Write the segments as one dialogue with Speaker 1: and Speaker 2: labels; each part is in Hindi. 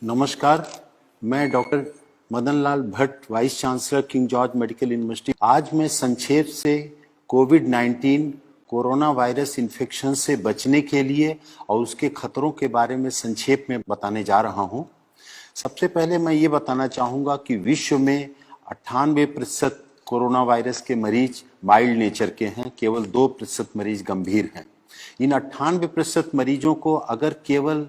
Speaker 1: नमस्कार। मैं doctor Madan Lal Bhatt, vice chancellor King George medical university. आज मैं संक्षेप से कोविड-19 कोरोना वायरस इन्फेक्शन से बचने के लिए और उसके खतरों के बारे में संक्षेप में बताने जा रहा हूं। सबसे पहले मैं ये बताना चाहूँगा कि विश्व में 98% कोरोना वायरस के मरीज माइल्ड नेचर के हैं, केवल 2% मरीज गंभीर हैं। इन 98% मरीजों को अगर केवल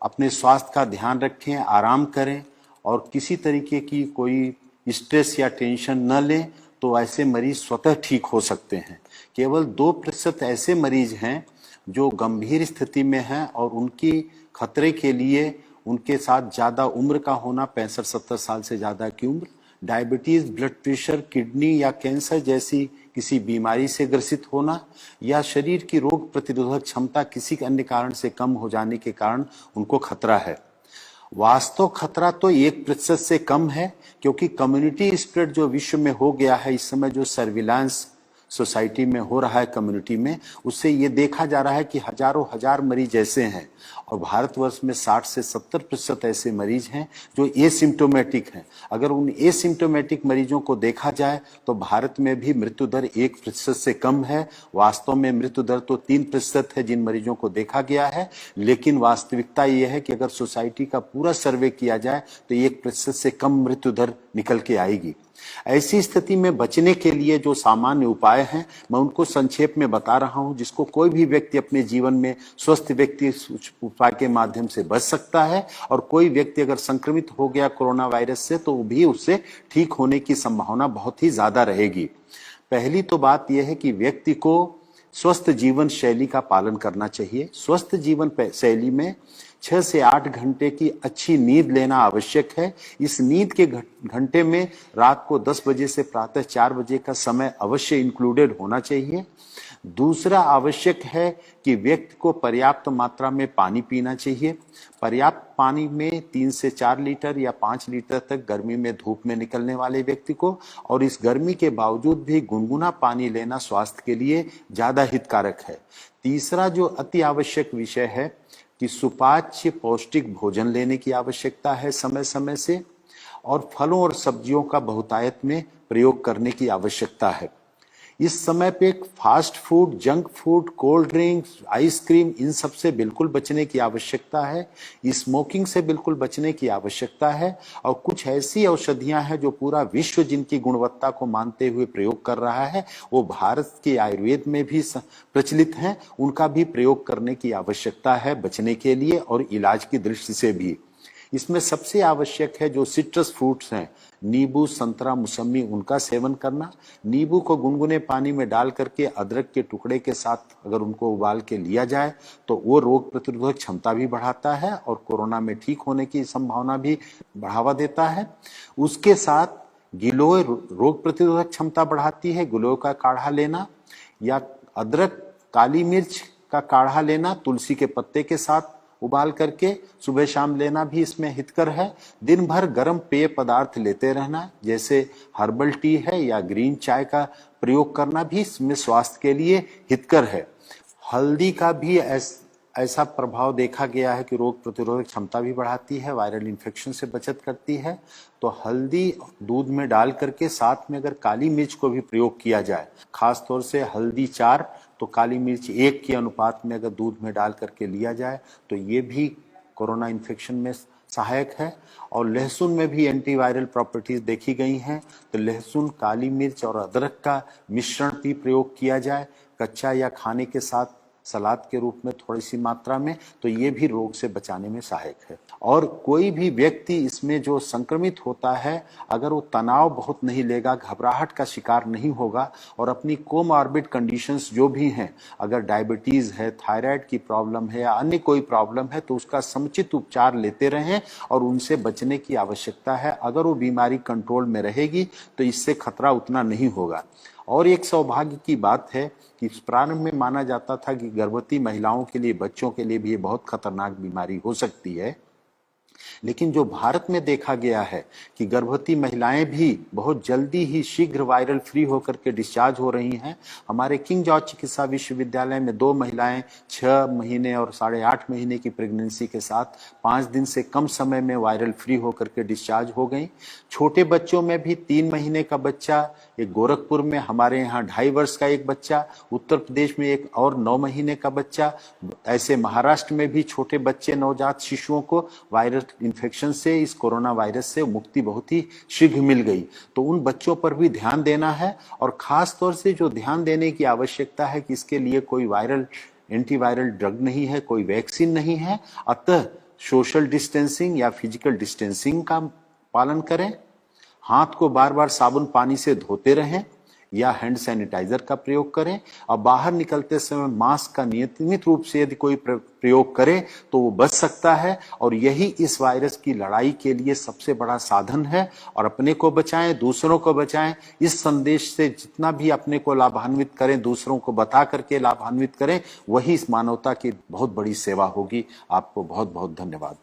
Speaker 1: अपने स्वास्थ्य का ध्यान रखें, आराम करें और किसी तरीके की कोई स्ट्रेस या टेंशन न लें तो ऐसे मरीज स्वतः ठीक हो सकते हैं। केवल 2% ऐसे मरीज हैं जो गंभीर स्थिति में हैं और उनकी खतरे के लिए उनके साथ ज़्यादा उम्र का होना, 65-70 साल से ज़्यादा की उम्र, डायबिटीज़, ब्लड प्रेशर, किडनी या कैंसर जैसी किसी बीमारी से ग्रसित होना या शरीर की रोग प्रतिरोधक क्षमता किसी अन्य कारण से कम हो जाने के कारण उनको खतरा है। वास्तव खतरा तो 1% से कम है, क्योंकि कम्युनिटी स्प्रेड जो विश्व में हो गया है इस समय, जो सर्विलांस सोसाइटी में हो रहा है कम्युनिटी में, उससे ये देखा जा रहा है कि हजारों हजार मरीज ऐसे हैं और भारतवर्ष में 60 से 70% ऐसे मरीज हैं जो एसिम्टोमेटिक हैं। अगर उन एसिम्टोमेटिक मरीजों को देखा जाए तो भारत में भी मृत्यु दर 1% से कम है। वास्तव में मृत्यु दर तो 3% है जिन मरीजों को देखा गया है, लेकिन वास्तविकता यह है कि अगर सोसाइटी का पूरा सर्वे किया जाए तो 1% से कम मृत्यु दर निकल के आएगी। ऐसी स्थिति में बचने के लिए जो सामान्य उपाय हैं मैं उनको संक्षेप में बता रहा हूं, जिसको कोई भी व्यक्ति अपने जीवन में स्वस्थ व्यक्ति उपाय के माध्यम से बच सकता है। और कोई व्यक्ति अगर संक्रमित हो गया कोरोना वायरस से तो भी उससे ठीक होने की संभावना बहुत ही ज्यादा रहेगी। पहली तो बात यह है कि व्यक्ति को स्वस्थ जीवन शैली का पालन करना चाहिए। स्वस्थ जीवन शैली में 6 से 8 घंटे की अच्छी नींद लेना आवश्यक है। इस नींद के घंटे में रात को 10 बजे से प्रातः 4 बजे का समय अवश्य इंक्लूडेड होना चाहिए। दूसरा आवश्यक है कि व्यक्ति को पर्याप्त मात्रा में पानी पीना चाहिए। पर्याप्त पानी में 3 से 4 लीटर या 5 लीटर तक गर्मी में धूप में निकलने वाले व्यक्ति को, और इस गर्मी के बावजूद भी गुनगुना पानी लेना स्वास्थ्य के लिए ज्यादा हितकारक है। तीसरा जो अति आवश्यक विषय है कि सुपाच्य पौष्टिक भोजन लेने की आवश्यकता है समय समय से, और फलों और सब्जियों का बहुतायत में प्रयोग करने की आवश्यकता है। इस समय पे fast food, junk food, cold drinks, ice cream, इन सब से बिल्कुल बचने की आवश्यकता है। स्मोकिंग से बिल्कुल बचने की आवश्यकता है। और कुछ ऐसी औषधियां हैं जो पूरा विश्व जिनकी गुणवत्ता को मानते हुए प्रयोग कर रहा है, वो भारत के आयुर्वेद में भी प्रचलित हैं, उनका भी प्रयोग करने की आवश्यकता है बचने के लिए और इलाज की दृष्टि से भी। इसमें सबसे आवश्यक है जो सिट्रस फ्रूट्स हैं, नींबू, संतरा, मौसमी, उनका सेवन करना। नींबू को गुनगुने पानी में डाल करके अदरक के टुकड़े के साथ अगर उनको उबाल के लिया जाए तो वो रोग प्रतिरोधक क्षमता भी बढ़ाता है और कोरोना में ठीक होने की संभावना भी बढ़ावा देता है। उसके साथ गिलोय रोग प्रतिरोधक क्षमता बढ़ाती है। गिलोय का काढ़ा लेना या अदरक, काली मिर्च का काढ़ा लेना तुलसी के पत्ते के साथ उबाल करके सुबह शाम लेना भी इसमें हितकर है। दिन भर गर्म पेय पदार्थ लेते रहना, जैसे हर्बल टी है या ग्रीन चाय का प्रयोग करना भी इसमें स्वास्थ्य के लिए हितकर है। हल्दी का भी ऐसा प्रभाव देखा गया है कि रोग प्रतिरोधक क्षमता भी बढ़ाती है, वायरल इन्फेक्शन से बचत करती है। तो हल्दी दूध में डाल करके साथ में अगर काली मिर्च को भी प्रयोग किया जाए, खास तौर से हल्दी 4 तो काली मिर्च 1 के अनुपात में अगर दूध में डाल करके लिया जाए तो ये भी कोरोना इन्फेक्शन में सहायक है। और लहसुन में भी एंटीवायरल प्रॉपर्टीज देखी गई हैं, तो लहसुन, काली मिर्च और अदरक का मिश्रण भी प्रयोग किया जाए कच्चा या खाने के साथ सलाद के रूप में थोड़ी सी मात्रा में, तो ये भी रोग से बचाने में सहायक है। और कोई भी व्यक्ति इसमें जो संक्रमित होता है अगर वो तनाव बहुत नहीं लेगा, घबराहट का शिकार नहीं होगा और अपनी कोमॉर्बिड कंडीशंस जो भी हैं, अगर डायबिटीज है, थायराइड की प्रॉब्लम है या अन्य कोई प्रॉब्लम है, तो उसका समुचित उपचार लेते रहें और उनसे बचने की आवश्यकता है। अगर वो बीमारी कंट्रोल में रहेगी तो इससे खतरा उतना नहीं होगा। और एक सौभाग्य की बात है कि प्रारंभ में माना जाता था कि गर्भवती महिलाओं के लिए, बच्चों के लिए भी ये बहुत खतरनाक बीमारी हो सकती है, लेकिन जो भारत में देखा गया है कि गर्भवती महिलाएं भी बहुत जल्दी ही शीघ्र वायरल फ्री होकर के डिस्चार्ज हो रही हैं। हमारे किंग जॉर्ज चिकित्सा विश्वविद्यालय में 2 महिलाएं 6 महीने और 8.5 महीने की प्रेगनेंसी के साथ 5 दिन से कम समय में वायरल फ्री होकर के डिस्चार्ज हो गई। छोटे बच्चों में भी 3 महीने का बच्चा, एक गोरखपुर में, हमारे यहाँ 2.5 वर्ष का एक बच्चा, उत्तर प्रदेश में एक और 9 महीने का बच्चा, ऐसे महाराष्ट्र में भी छोटे बच्चे नवजात शिशुओं को वायरल इन्फेक्शन से, इस कोरोना वायरस से मुक्ति बहुत ही शीघ्र मिल गई। तो उन बच्चों पर भी ध्यान देना है और खास तौर से जो ध्यान देने की आवश्यकता है कि इसके लिए कोई वायरल एंटीवायरल ड्रग नहीं है, कोई वैक्सीन नहीं है, अतः सोशल डिस्टेंसिंग या फिजिकल डिस्टेंसिंग का पालन करें, हाथ को बार बार साबुन पानी से धोते रहें या हैंड सैनिटाइजर का प्रयोग करें और बाहर निकलते समय मास्क का नियमित रूप से यदि कोई प्रयोग करे तो वो बच सकता है और यही इस वायरस की लड़ाई के लिए सबसे बड़ा साधन है। और अपने को बचाएं, दूसरों को बचाएं। इस संदेश से जितना भी अपने को लाभान्वित करें, दूसरों को बता करके लाभान्वित करें, वही इस मानवता की बहुत बड़ी सेवा होगी। आपको बहुत बहुत धन्यवाद।